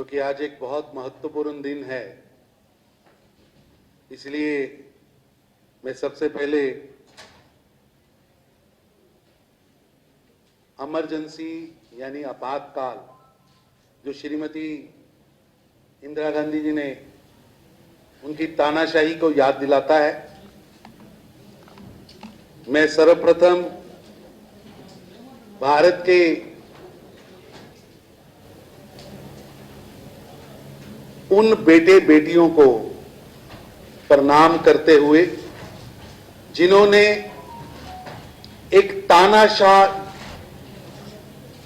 क्योंकि आज एक बहुत महत्वपूर्ण दिन है, इसलिए मैं सबसे पहले इमरजेंसी यानी आपातकाल जो श्रीमती इंदिरा गांधी जी ने उनकी तानाशाही को याद दिलाता है। मैं सर्वप्रथम भारत के उन बेटे बेटियों को प्रणाम करते हुए जिन्होंने एक तानाशाह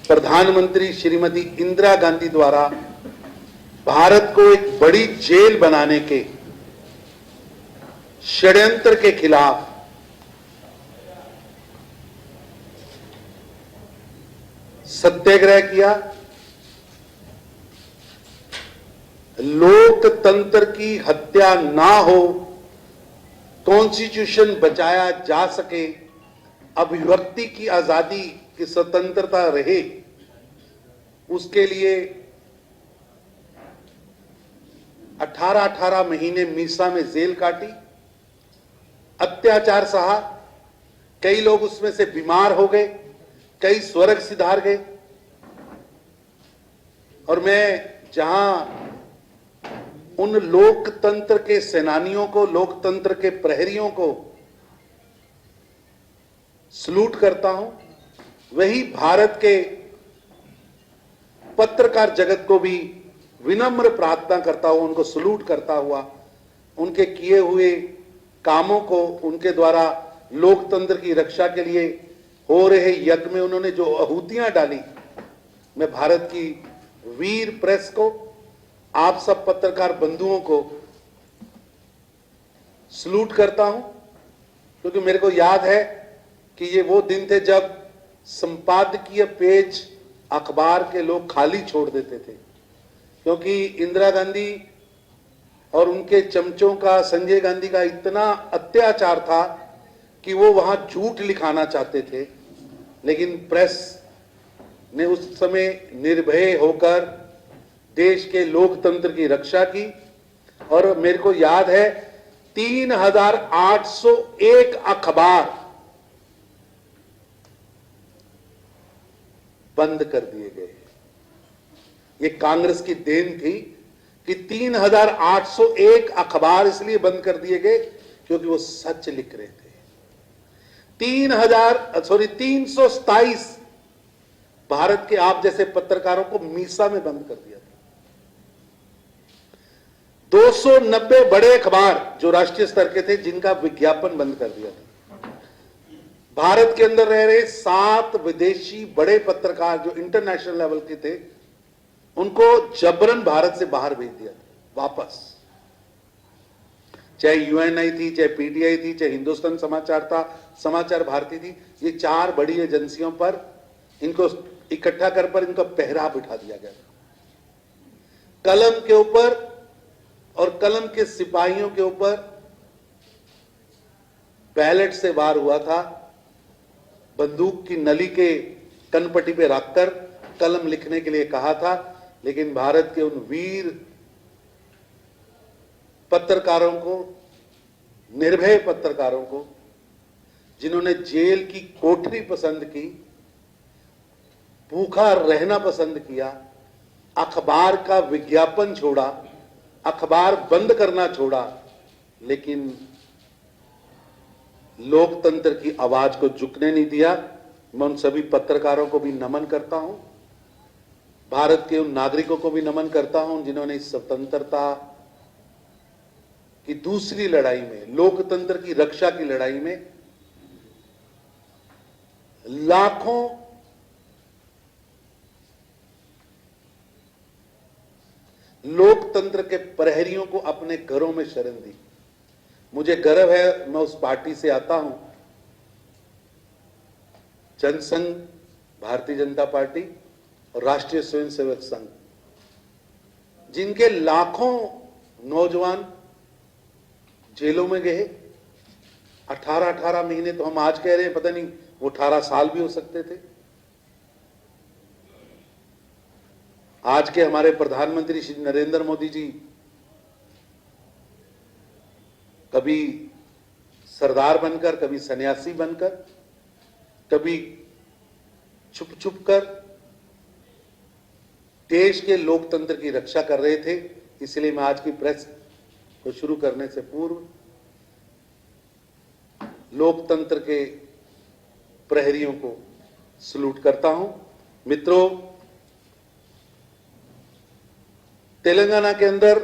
प्रधानमंत्री श्रीमती इंदिरा गांधी द्वारा भारत को एक बड़ी जेल बनाने के षड्यंत्र के खिलाफ सत्याग्रह किया, लोकतंत्र की हत्या ना हो, कॉन्स्टिट्यूशन बचाया जा सके, अभिव्यक्ति की आजादी की स्वतंत्रता रहे, उसके लिए 18-18 महीने मीसा में जेल काटी, अत्याचार सहा, कई लोग उसमें से बीमार हो गए, कई स्वर्ग सिधार गए। और मैं जहां उन लोकतंत्र के सेनानियों को, लोकतंत्र के प्रहरियों को सलूट करता हूं, वही भारत के पत्रकार जगत को भी विनम्र प्रार्थना करता हुआ, उनको सलूट करता हुआ, उनके किए हुए कामों को, उनके द्वारा लोकतंत्र की रक्षा के लिए हो रहे यज्ञ में उन्होंने जो आहुतियां डाली, मैं भारत की वीर प्रेस को, आप सब पत्रकार बंधुओं को सलूट करता हूं, क्योंकि मेरे को याद है कि ये वो दिन थे जब संपादकीय पेज अखबार के लोग खाली छोड़ देते थे, क्योंकि इंदिरा गांधी और उनके चमचों का, संजय गांधी का इतना अत्याचार था कि वो वहां झूठ लिखाना चाहते थे, लेकिन प्रेस ने उस समय निर्भय होकर देश के लोकतंत्र की रक्षा की। और मेरे को याद है 3801 अखबार बंद कर दिए गए। ये कांग्रेस की देन थी कि 3801 अखबार इसलिए बंद कर दिए गए क्योंकि वो सच लिख रहे थे। 327 भारत के आप जैसे पत्रकारों को मीसा में बंद कर दिया था। 290 बड़े अखबार जो राष्ट्रीय स्तर के थे, जिनका विज्ञापन बंद कर दिया था। भारत के अंदर रह रहे 7 विदेशी बड़े पत्रकार जो इंटरनेशनल लेवल के थे, उनको जबरन भारत से बाहर भेज दिया था वापस। चाहे यूएनआई थी, चाहे पीटीआई थी, चाहे हिंदुस्तान समाचार था, समाचार भारती थी, ये 4 बड़ी एजेंसियों पर इनको इकट्ठा कर इनका पहरा बिठा दिया गया था। कलम के ऊपर और कलम के सिपाहियों के ऊपर बैलेट से वार हुआ था, बंदूक की नली के कनपट्टी पे रखकर कलम लिखने के लिए कहा था, लेकिन भारत के उन वीर पत्रकारों को, निर्भय पत्रकारों को, जिन्होंने जेल की कोठरी पसंद की, भूखा रहना पसंद किया, अखबार का विज्ञापन छोड़ा, अखबार बंद करना छोड़ा, लेकिन लोकतंत्र की आवाज को झुकने नहीं दिया। मैं उन सभी पत्रकारों को भी नमन करता हूं, भारत के उन नागरिकों को भी नमन करता हूं जिन्होंने इस स्वतंत्रता की दूसरी लड़ाई में, लोकतंत्र की रक्षा की लड़ाई में लाखों लोकतंत्र के प्रहरियों को अपने घरों में शरण दी। मुझे गर्व है, मैं उस पार्टी से आता हूं, जनसंघ, भारतीय जनता पार्टी और राष्ट्रीय स्वयंसेवक संघ, जिनके लाखों नौजवान जेलों में गए। 18-18 महीने तो हम आज कह रहे हैं, पता नहीं वो 18 साल भी हो सकते थे। आज के हमारे प्रधानमंत्री श्री नरेंद्र मोदी जी कभी सरदार बनकर, कभी सन्यासी बनकर, कभी छुप छुप कर देश के लोकतंत्र की रक्षा कर रहे थे। इसलिए मैं आज की प्रेस को शुरू करने से पूर्व लोकतंत्र के प्रहरियों को सलूट करता हूं। मित्रों, तेलंगाना के अंदर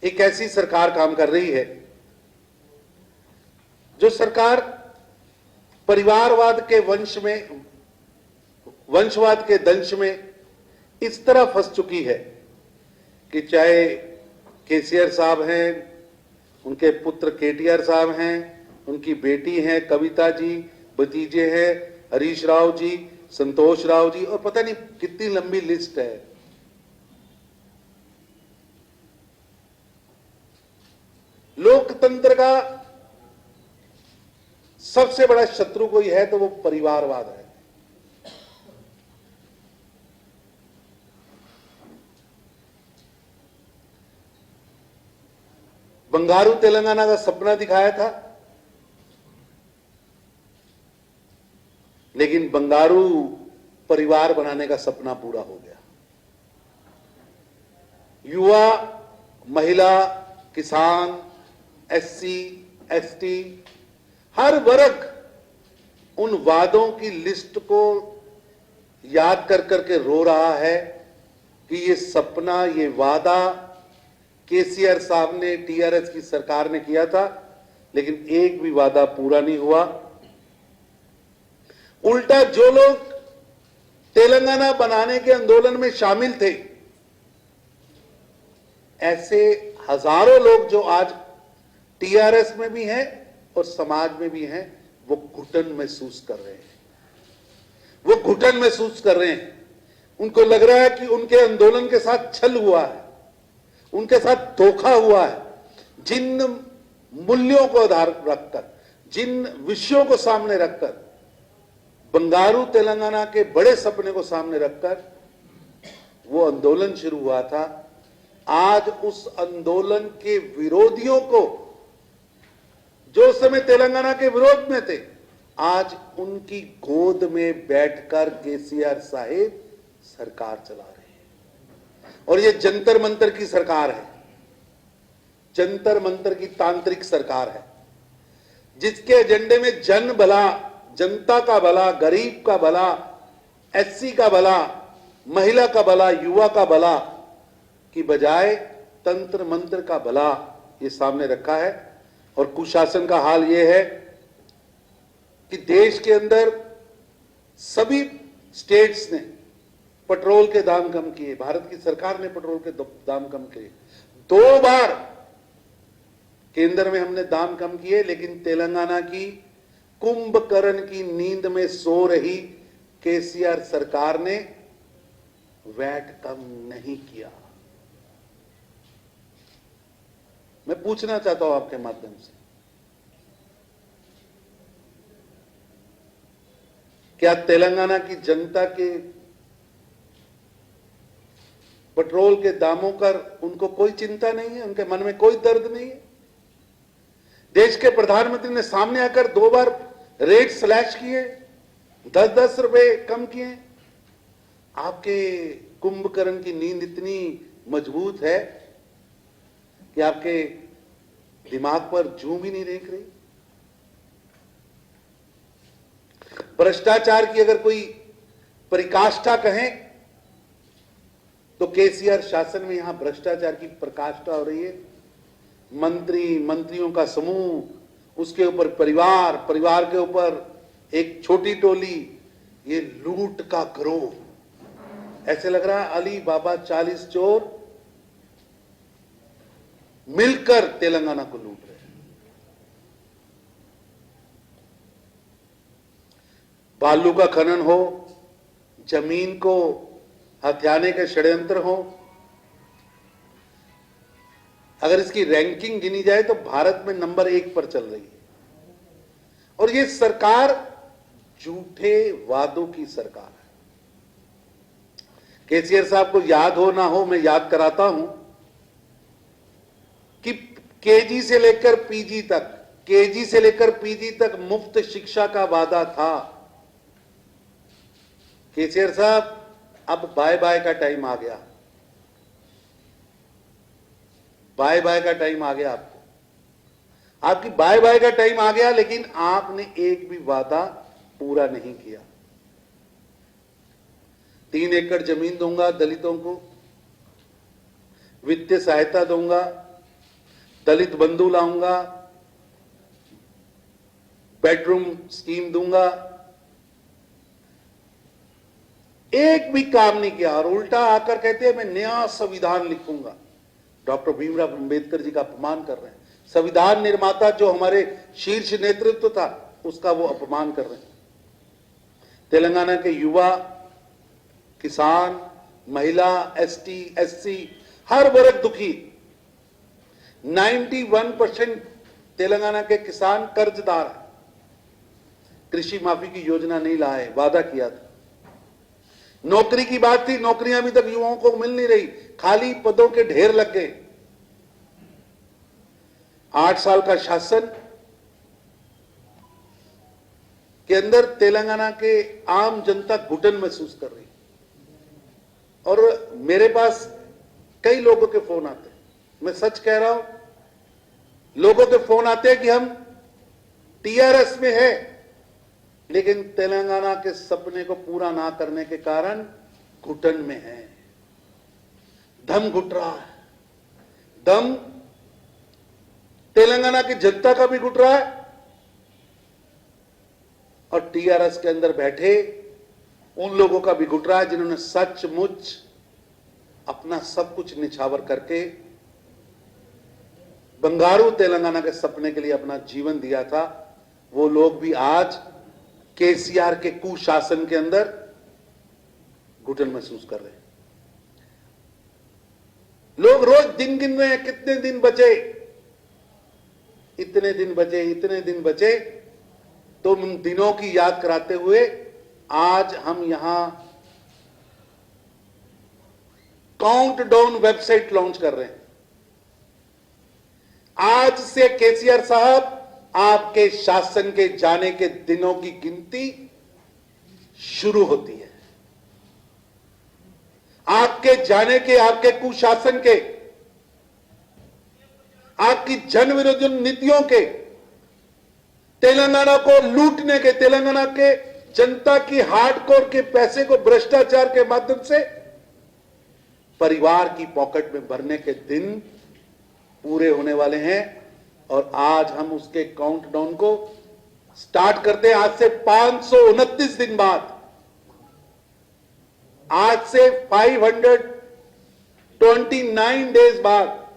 एक ऐसी सरकार काम कर रही है जो सरकार परिवारवाद के वंशवाद के दंश में इस तरह फंस चुकी है कि चाहे केसीआर साहब हैं, उनके पुत्र केटीआर साहब हैं, उनकी बेटी हैं कविता जी, भतीजे हैं हरीश राव जी, संतोष राव जी, और पता नहीं कितनी लंबी लिस्ट है। लोकतंत्र का सबसे बड़ा शत्रु कोई है तो वो परिवारवाद है। बंगारू तेलंगाना का सपना दिखाया था, लेकिन बंगारू परिवार बनाने का सपना पूरा हो गया। युवा, महिला, किसान, एससी, एसटी, हर वर्ग उन वादों की लिस्ट को याद कर करके रो रहा है कि ये सपना, ये वादा केसीआर साहब ने, टीआरएस की सरकार ने किया था, लेकिन एक भी वादा पूरा नहीं हुआ। उल्टा जो लोग तेलंगाना बनाने के आंदोलन में शामिल थे, ऐसे हजारों लोग जो आज टीआरएस में भी हैं और समाज में भी हैं, वो घुटन महसूस कर रहे हैं। वो घुटन महसूस कर रहे हैं। उनको लग रहा है कि उनके आंदोलन के साथ छल हुआ है, उनके साथ धोखा हुआ है। जिन मूल्यों को आधार रखकर, जिन विषयों को सामने रखकर, बंगारू तेलंगाना के बड़े सपने को सामने रखकर वो आंदोलन शुरू हुआ था, आज उस आंदोलन के विरोधियों को, जो उस समय तेलंगाना के विरोध में थे, आज उनकी गोद में बैठकर केसीआर साहेब सरकार चला रहे हैं। और ये जंतर मंतर की सरकार है, जंतर मंतर की तांत्रिक सरकार है, जिसके एजेंडे में जन भला, जनता का भला, गरीब का भला, एससी का भला, महिला का भला, युवा का भला की बजाय तंत्र मंत्र का भला ये सामने रखा है। और कुशासन का हाल ये है कि देश के अंदर सभी स्टेट्स ने पेट्रोल के दाम कम किए, भारत की सरकार ने पेट्रोल के दाम कम किए। 2 बार केंद्र में हमने दाम कम किए, लेकिन तेलंगाना की कुंभकर्ण की नींद में सो रही केसीआर सरकार ने वैट कम नहीं किया। मैं पूछना चाहता हूं आपके माध्यम से, क्या तेलंगाना की जनता के पेट्रोल के दामों पर उनको कोई चिंता नहीं है? उनके मन में कोई दर्द नहीं है? देश के प्रधानमंत्री ने सामने आकर 2 बार रेट स्लैश किए, 10-10 रुपए कम किए। आपके कुंभकर्ण की नींद इतनी मजबूत है कि आपके दिमाग पर जूं भी नहीं रेंक रही। भ्रष्टाचार की अगर कोई परिकाष्ठा कहें तो केसीआर शासन में यहां भ्रष्टाचार की प्रकाष्ठा हो रही है। मंत्री, मंत्रियों का समूह, उसके ऊपर परिवार, परिवार के ऊपर एक छोटी टोली, ये लूट का गिरोह। ऐसे लग रहा है अली बाबा 40 चोर मिलकर तेलंगाना को लूट रहे हैं। बालू का खनन हो, जमीन को हथियाने के षड्यंत्र हो, अगर इसकी रैंकिंग गिनी जाए तो भारत में नंबर 1 पर चल रही है। और ये सरकार झूठे वादों की सरकार है। केसीआर साहब को याद हो ना हो, मैं याद कराता हूं कि केजी से लेकर पीजी तक, केजी से लेकर पीजी तक मुफ्त शिक्षा का वादा था। केसीआर साहब, अब बाय बाय का टाइम आ गया, बाय बाय का टाइम आ गया। आपकी बाय बाय का टाइम आ गया, लेकिन आपने एक भी वादा पूरा नहीं किया। 3 एकड़ जमीन दूंगा दलितों को, वित्तीय सहायता दूंगा, दलित बंधु लाऊंगा, बेडरूम स्कीम दूंगा, एक भी काम नहीं किया। और उल्टा आकर कहते हैं मैं नया संविधान लिखूंगा। डॉक्टर भीमराव अंबेडकर जी का अपमान कर रहे हैं। संविधान निर्माता जो हमारे शीर्ष नेतृत्व था, उसका वो अपमान कर रहे हैं। तेलंगाना के युवा, किसान, महिला, एसटी, एससी, हर वर्ग दुखी। 91% तेलंगाना के किसान कर्जदार हैं। कृषि माफी की योजना नहीं लाए, वादा किया था। नौकरी की बात थी, नौकरियां अभी तक युवाओं को मिल नहीं रही, खाली पदों के ढेर लग गए। 8 साल का शासन के अंदर तेलंगाना के आम जनता घुटन महसूस कर रही। और मेरे पास कई लोगों के फोन आते हैं, मैं सच कह रहा हूं, लोगों के फोन आते हैं कि हम टीआरएस में है, लेकिन तेलंगाना के सपने को पूरा ना करने के कारण घुटन में है। दम घुट रहा है, दम तेलंगाना की जनता का भी घुट रहा है, और टीआरएस के अंदर बैठे उन लोगों का भी घुट रहा है जिन्होंने सचमुच अपना सब कुछ निछावर करके बंगारू तेलंगाना के सपने के लिए अपना जीवन दिया था। वो लोग भी आज केसीआर के कुशासन के अंदर घुटन महसूस कर रहे हैं। लोग रोज दिन गिन रहे हैं, कितने दिन बचे, इतने दिन बचे, इतने दिन बचे। तो उन दिनों की याद कराते हुए आज हम यहां काउंटडाउन वेबसाइट लॉन्च कर रहे हैं। आज से केसीआर साहब, आपके शासन के जाने के दिनों की गिनती शुरू होती है। आपके जाने के, आपके कुशासन के, आपकी जन विरोधी नीतियों के, तेलंगाना को लूटने के, तेलंगाना के जनता की हार्डकोर के पैसे को भ्रष्टाचार के माध्यम से परिवार की पॉकेट में भरने के दिन पूरे होने वाले हैं। और आज हम उसके काउंटडाउन को स्टार्ट करते हैं। आज से 529 दिन बाद, आज से 529 डेज बाद,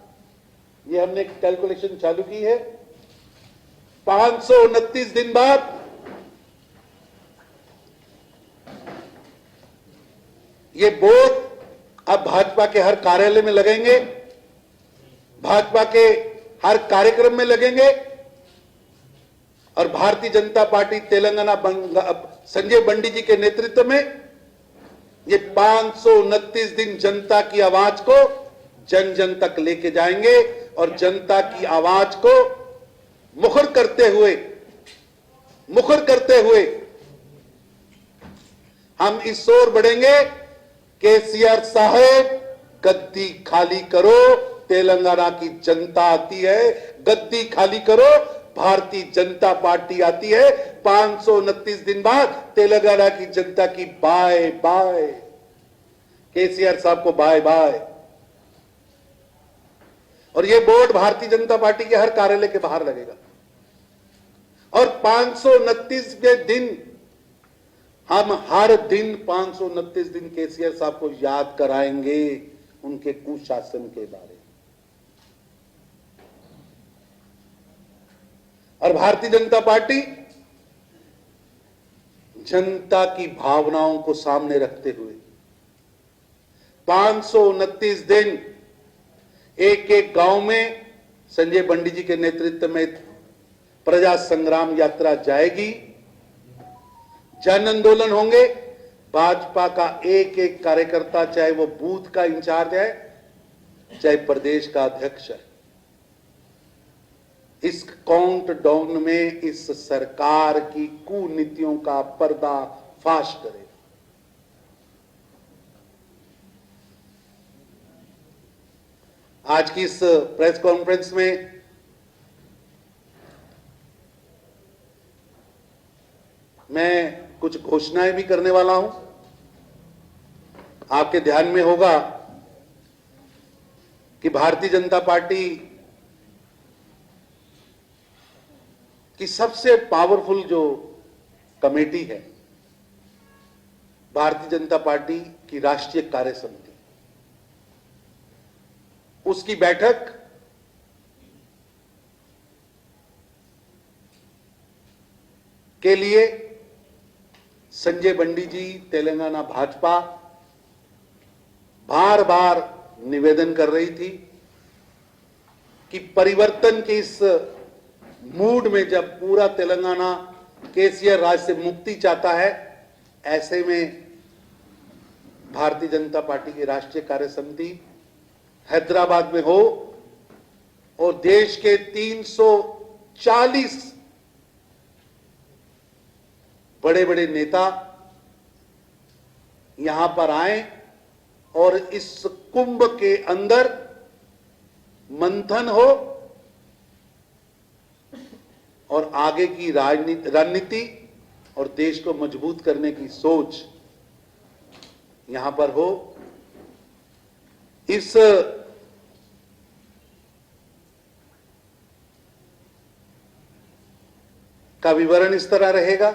ये हमने कैलकुलेशन चालू की है। 529 दिन बाद ये बोर्ड अब भाजपा के हर कार्यालय में लगेंगे, भाजपा के हर कार्यक्रम में लगेंगे। और भारतीय जनता पार्टी तेलंगाना संजय बंडी जी के नेतृत्व में ये 529 दिन जनता की आवाज को जन जन तक लेके जाएंगे। और जनता की आवाज को मुखर करते हुए हम इस ओर बढ़ेंगे। केसीआर साहब, गद्दी खाली करो, तेलंगाना की जनता आती है। गद्दी खाली करो, भारतीय जनता पार्टी आती है। 529 दिन बाद तेलंगाना की जनता की बाय बाय, केसीआर साहब को बाय बाय। और ये बोर्ड भारतीय जनता पार्टी के हर कार्यालय के बाहर लगेगा। और 529वें दिन हम हर दिन 529 दिन केसीआर साहब को याद कराएंगे उनके कुशासन के बारे में। और भारतीय जनता पार्टी जनता की भावनाओं को सामने रखते हुए 529 दिन एक एक गांव में संजय बंडी जी के नेतृत्व में प्रजा संग्राम यात्रा जाएगी। जन आंदोलन होंगे। भाजपा का एक एक कार्यकर्ता, चाहे वो बूथ का इंचार्ज है, चाहे प्रदेश का अध्यक्ष है, इस काउंट डाउन में इस सरकार की कुनीतियों का पर्दाफाश करेगा। आज की इस प्रेस कॉन्फ्रेंस में मैं कुछ घोषणाएं भी करने वाला हूं। आपके ध्यान में होगा कि भारतीय जनता पार्टी की सबसे पावरफुल जो कमेटी है, भारतीय जनता पार्टी की राष्ट्रीय कार्य समिति, उसकी बैठक के लिए संजय बंडी जी, तेलंगाना भाजपा बार बार निवेदन कर रही थी कि परिवर्तन के इस मूड में, जब पूरा तेलंगाना केसीआर राज से मुक्ति चाहता है, ऐसे में भारतीय जनता पार्टी की राष्ट्रीय कार्य समिति हैदराबाद में हो और देश के 340 बड़े बड़े नेता यहां पर आए और इस कुंभ के अंदर मंथन हो और आगे की रणनीति और देश को मजबूत करने की सोच यहां पर हो। इस का विवरण इस तरह रहेगा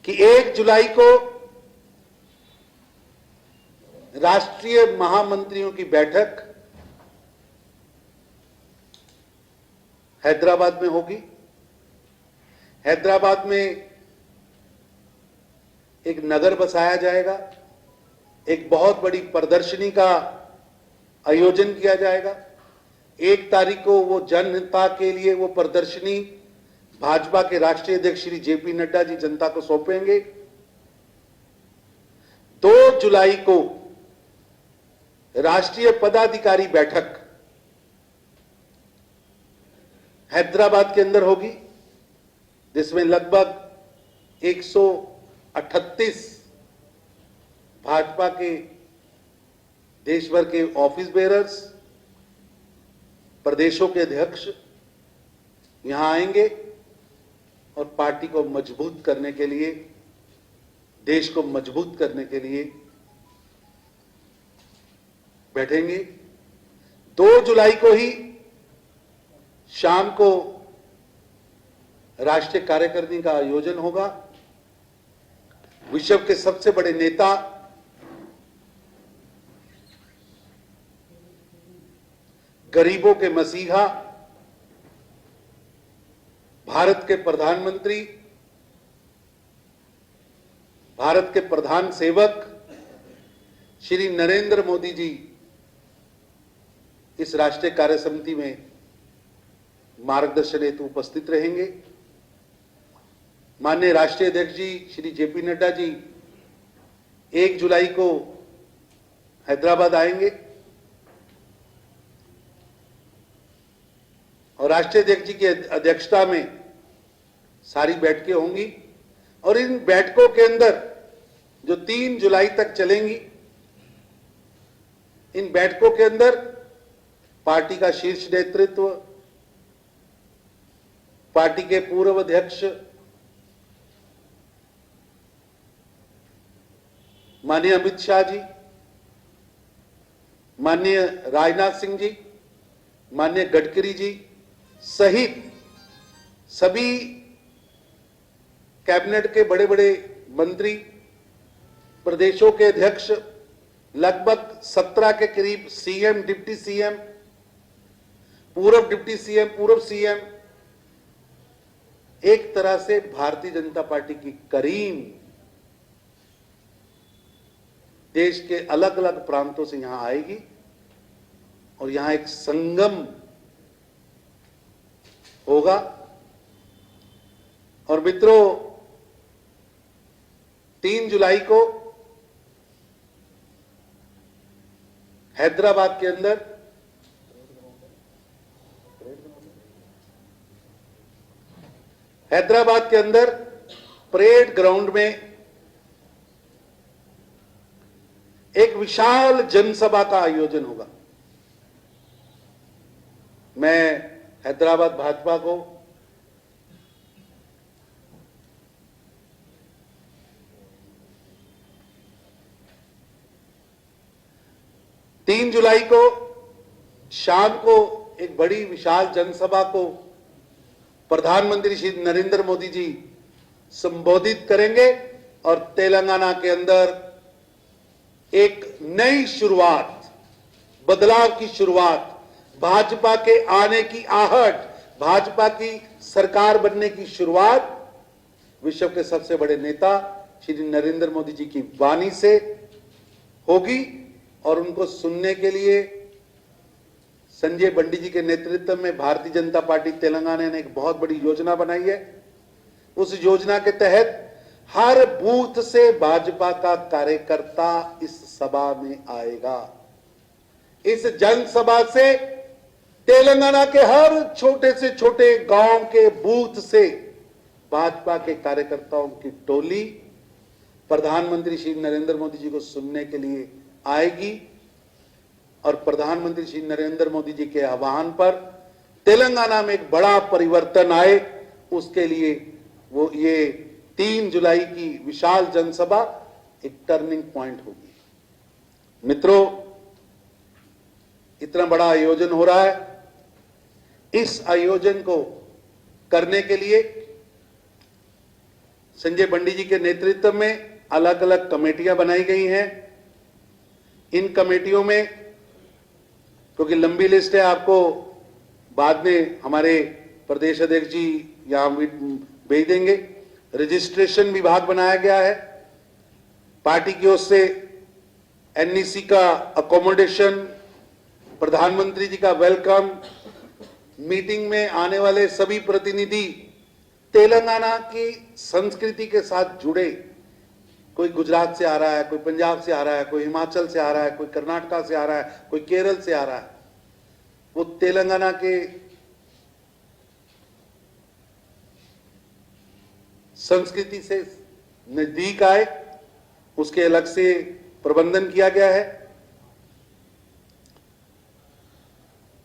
कि 1 जुलाई को राष्ट्रीय महामंत्रियों की बैठक हैदराबाद में होगी। हैदराबाद में एक नगर बसाया जाएगा, एक बहुत बड़ी प्रदर्शनी का आयोजन किया जाएगा। 1 तारीख को वो जनता के लिए वो प्रदर्शनी भाजपा के राष्ट्रीय अध्यक्ष श्री जेपी नड्डा जी जनता को सौंपेंगे। 2 जुलाई को राष्ट्रीय पदाधिकारी बैठक हैदराबाद के अंदर होगी, जिसमें लगभग 138 भाजपा के देश भर के ऑफिस बेरर्स, प्रदेशों के अध्यक्ष यहां आएंगे और पार्टी को मजबूत करने के लिए, देश को मजबूत करने के लिए बैठेंगे। 2 जुलाई को ही शाम को राष्ट्रीय कार्यकारिणी का आयोजन होगा। विश्व के सबसे बड़े नेता गरीबों के मसीहा, भारत के प्रधानमंत्री, भारत के प्रधान सेवक श्री नरेंद्र मोदी जी इस राष्ट्रीय कार्य समिति में मार्गदर्शन हेतु उपस्थित रहेंगे। माननीय राष्ट्रीय अध्यक्ष जी श्री जेपी नड्डा जी 1 जुलाई को हैदराबाद आएंगे और राष्ट्रीय अध्यक्ष जी की अध्यक्षता में सारी बैठकें होंगी और इन बैठकों के अंदर जो 3 जुलाई तक चलेंगी, इन बैठकों के अंदर पार्टी का शीर्ष नेतृत्व, पार्टी के पूर्व अध्यक्ष माननीय अमित शाह जी, माननीय राजनाथ सिंह जी, माननीय गडकरी जी सहित सभी कैबिनेट के बड़े बड़े मंत्री, प्रदेशों के अध्यक्ष, लगभग 17 के करीब सीएम, डिप्टी सीएम, पूर्व डिप्टी सीएम, पूर्व सीएम, एक तरह से भारतीय जनता पार्टी की करीम देश के अलग अलग प्रांतों से यहां आएगी और यहां एक संगम होगा और मित्रों, 3 जुलाई को हैदराबाद के अंदर परेड ग्राउंड में एक विशाल जनसभा का आयोजन होगा। मैं हैदराबाद भाजपा को तीन जुलाई को शाम को एक बड़ी विशाल जनसभा को प्रधानमंत्री श्री नरेंद्र मोदी जी संबोधित करेंगे और तेलंगाना के अंदर एक नई शुरुआत, बदलाव की शुरुआत, भाजपा के आने की आहट, भाजपा की सरकार बनने की शुरुआत विश्व के सबसे बड़े नेता श्री नरेंद्र मोदी जी की वाणी से होगी। और उनको सुनने के लिए संजय बंडी जी के नेतृत्व में भारतीय जनता पार्टी तेलंगाना ने एक बहुत बड़ी योजना बनाई है। उस योजना के तहत हर बूथ से भाजपा का कार्यकर्ता इस सभा में आएगा। इस जनसभा से तेलंगाना के हर छोटे से छोटे गांव के बूथ से भाजपा के कार्यकर्ताओं की टोली प्रधानमंत्री श्री नरेंद्र मोदी जी को सुनने के लिए आएगी। और प्रधानमंत्री श्री नरेंद्र मोदी जी के आह्वान पर तेलंगाना में एक बड़ा परिवर्तन आए, उसके लिए वो ये 3 जुलाई की विशाल जनसभा एक टर्निंग पॉइंट होगी। मित्रों, इतना बड़ा आयोजन हो रहा है। इस आयोजन को करने के लिए संजय बंडी जी के नेतृत्व में अलग अलग कमेटियां बनाई गई हैं। इन कमेटियों में, क्योंकि लंबी लिस्ट है, आपको बाद में हमारे प्रदेश अध्यक्ष जी यहां भेज देंगे। रजिस्ट्रेशन विभाग बनाया गया है। पार्टी की ओर से एनईसी का अकोमोडेशन, प्रधानमंत्री जी का वेलकम, मीटिंग में आने वाले सभी प्रतिनिधि तेलंगाना की संस्कृति के साथ जुड़े, कोई गुजरात से आ रहा है, कोई पंजाब से आ रहा है, कोई हिमाचल से आ रहा है, कोई कर्नाटका से आ रहा है, कोई केरल से आ रहा है, वो तेलंगाना के संस्कृति से नजदीक आए, उसके अलग से प्रबंधन किया गया है।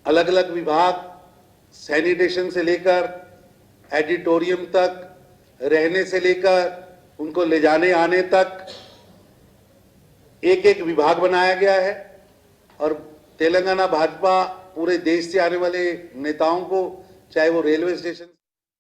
अलग अलग विभाग, सैनिटेशन से लेकर एडिटोरियम तक, रहने से लेकर उनको ले जाने आने तक एक एक विभाग बनाया गया है। और तेलंगाना भाजपा पूरे देश से आने वाले नेताओं को, चाहे वो रेलवे स्टेशन